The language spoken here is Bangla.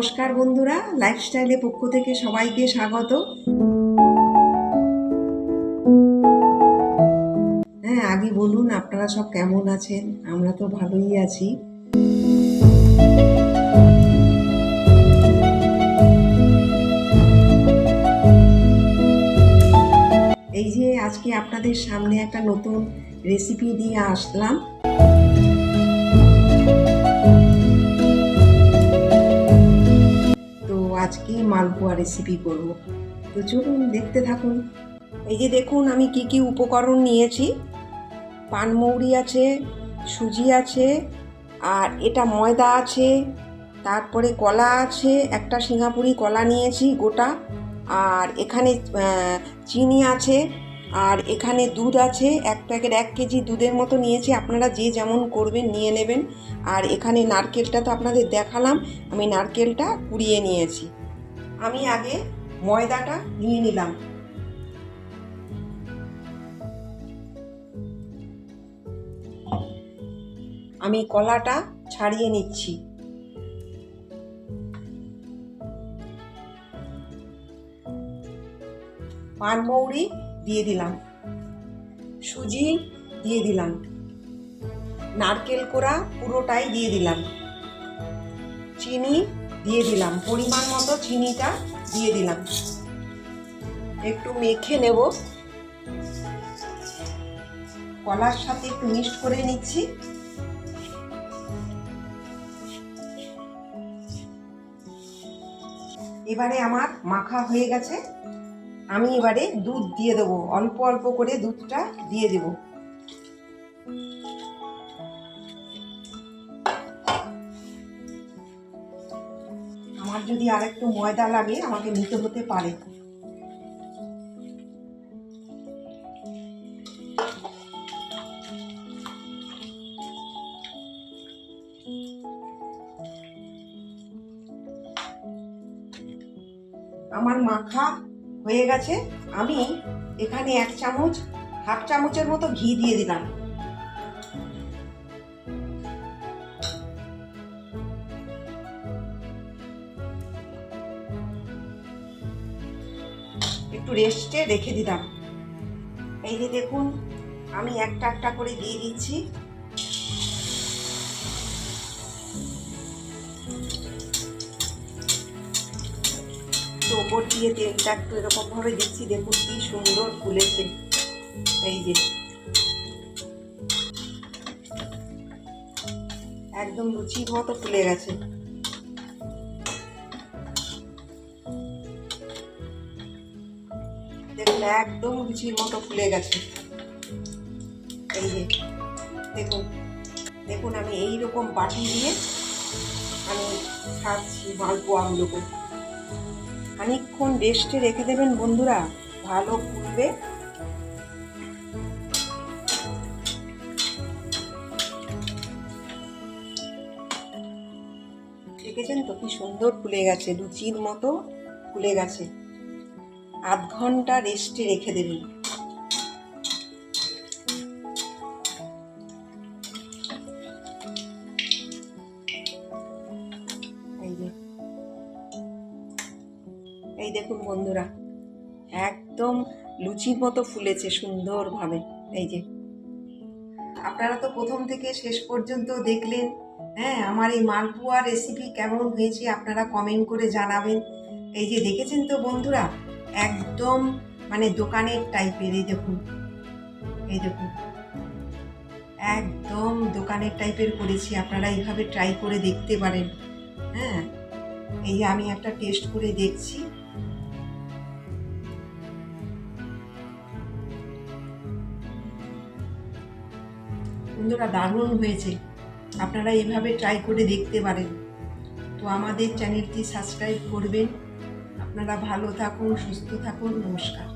নমস্কার বন্ধুরা, লাইফস্টাইলের পক্ষ থেকে সবাইকে স্বাগত। হ্যাঁ, আগে বলুন আপনারা সব কেমন আছেন? আমরা তো ভালোই আছি। এই যে আজকে আপনাদের সামনে একটা নতুন রেসিপি নিয়ে আসলাম। তো আজকে মালপোয়া রেসিপি করব। তো চলুন দেখতে থাকুন। এই যে দেখুন আমি কি কি উপকরণ নিয়েছি। পানমৌরি আছে, সুজি আছে, আর এটা ময়দা আছে, তারপরে কলা আছে, একটা সিঙ্গাপুরি কলা নিয়েছি গোটা, আর এখানে চিনি আছে, আর এখানে দুধ আছে, এক প্যাকেট 1 কেজি দুধের মতো নিয়েছি। আপনারা যে যেমন করবেন নিয়ে নেবেন। আর এখানে নারকেলটা তো আপনাদের দেখালাম, আমি নারকেলটা কুড়িয়ে নিয়েছি। আমি আগে ময়দাটা নিয়ে নিলাম। আমি কলাটা ছাড়িয়ে নিচ্ছি। পানমৌরি দিয়ে দিলাম, সুজি দিয়ে দিলাম, নারকেল কোড়া পুরোটাই দিয়ে দিলাম, চিনি দিয়ে দিলাম, পরিমাণ মতো চিনিটা দিয়ে দিলাম। একটু মেখে নেব, কলার সাথে একটু মিক্সড করে নিচ্ছি। এবারে আমার মাখা হয়ে গেছে। আমি এবারে দুধ দিয়ে দেবো, অল্প অল্প করে দুধটা দিয়ে দেব। আমার যদি আরেকটু ময়দা লাগে আমাকে নিতে হতে পারে। আমার মাখা হয়ে গেছে। আমি এখানে 1 চামচ, হাফ চামচের মতো ঘি দিয়ে দিলাম। একটু রেস্টে রেখে দিলাম। এই যে দেখুন আমি একটা একটা করে দিয়ে দিচ্ছি। তো ওপর দিয়ে তেলটা একটু এরকম ভাবে দিচ্ছি। দেখুন কি সুন্দর ফুলেছে। এই যে একদম লুচির মতো ফুলে গেছে। দেখুন একদম লুচির মতো ফুলে গেছে। এই যে দেখুন দেখুন আমি এইরকম বাটি দিয়ে আমি খাচ্ছি মালপোয়াগুলোকে। খানিকক্ষণ রেস্টে রেখে দেবেন বন্ধুরা, ভালো ফুলবে। দেখেছেন তো কি সুন্দর ফুলে গেছে, লুচির মতো ফুলে গেছে। আধ ঘন্টা রেস্টে রেখে দেবেন। এই দেখুন বন্ধুরা একদম লুচির মতো ফুলেছে সুন্দরভাবে। এই যে আপনারা তো প্রথম থেকে শেষ পর্যন্ত দেখলেন। হ্যাঁ, আমার এই মালপোয়া রেসিপি কেমন হয়েছে আপনারা কমেন্ট করে জানাবেন। এই যে দেখেছেন তো বন্ধুরা একদম মানে দোকানের টাইপের। এই দেখুন এই দেখুন একদম দোকানের টাইপের করেছি। আপনারা এইভাবে ট্রাই করে দেখতে পারেন। হ্যাঁ, এই যে আমি একটা টেস্ট করে দেখছি। বন্ধুরা দারুণ হয়েছে, আপনারা এইভাবে ট্রাই করে দেখতে পারেন। তো আমাদের চ্যানেলটি সাবস্ক্রাইব করবেন। আপনারা ভালো থাকুন, সুস্থ থাকুন। নমস্কার।